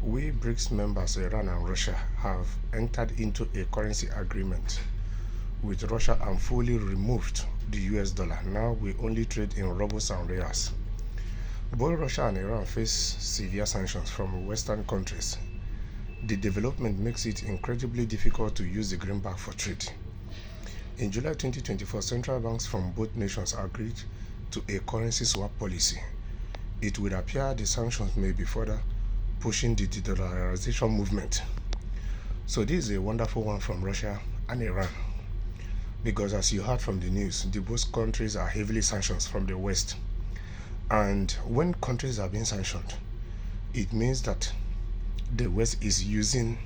We BRICS members, Iran and Russia, have entered into a currency agreement with Russia and fully removed the US dollar. Now we only trade in rubles and reals. Both Russia and Iran face severe sanctions from Western countries. The development makes it incredibly difficult to use the greenback for trade. In July 2024, central banks from both nations agreed to a currency swap policy. It would appear the sanctions may be further pushing the De-Dollarization movement. So this is a wonderful one from Russia and Iran, because as you heard from the news, both countries are heavily sanctioned from the West. And when countries are being sanctioned, it means that the West is using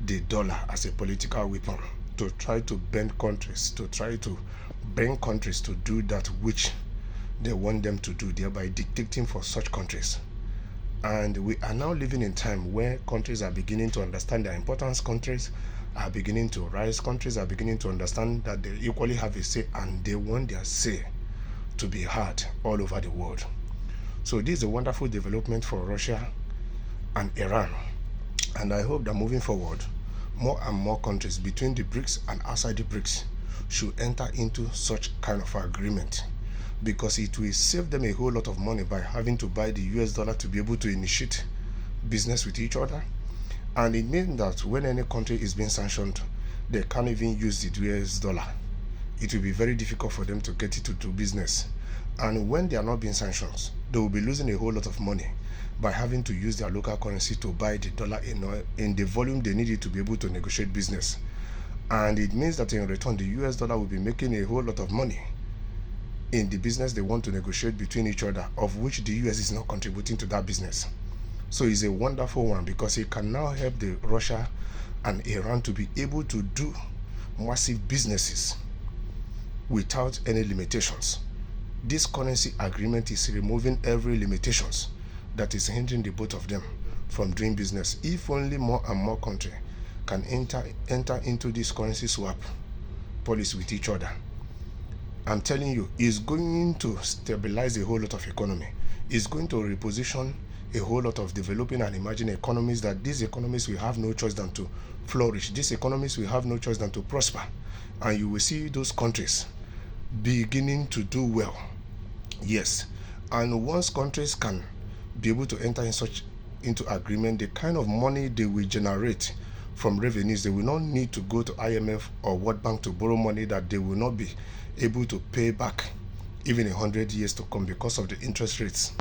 the dollar as a political weapon to try to bend countries, to try to bring countries to do that which they want them to do, thereby dictating for such countries. And we are now living in a time where countries are beginning to understand their importance. Countries are beginning to rise. Countries are beginning to understand that they equally have a say, and they want their say to be heard all over the world. So this is a wonderful development for Russia and Iran. And I hope that moving forward, more and more countries between the BRICS and outside the BRICS should enter into such kind of agreement, because it will save them a whole lot of money by having to buy the US dollar to be able to initiate business with each other. And it means that when any country is being sanctioned, they can't even use the US dollar. It will be very difficult for them to get it to do business. And when they are not being sanctioned, they will be losing a whole lot of money by having to use their local currency to buy the dollar in the volume they need it to be able to negotiate business. And it means that in return, the US dollar will be making a whole lot of money in the business they want to negotiate between each other, of which the US is not contributing to that business. So it's a wonderful one, because it can now help the Russia and Iran to be able to do massive businesses without any limitations. This currency agreement is removing every limitations that is hindering the both of them from doing business. If only more and more countries can enter into this currency swap policy with each other, I'm telling you, it's going to stabilize a whole lot of economy. It's going to reposition a whole lot of developing and emerging economies, that these economies will have no choice than to flourish. These economies will have no choice than to prosper. And you will see those countries beginning to do well. Yes. And once countries can be able to enter into agreement, the kind of money they will generate from revenues, they will not need to go to IMF or World Bank to borrow money that they will not be able to pay back even 100 years to come because of the interest rates.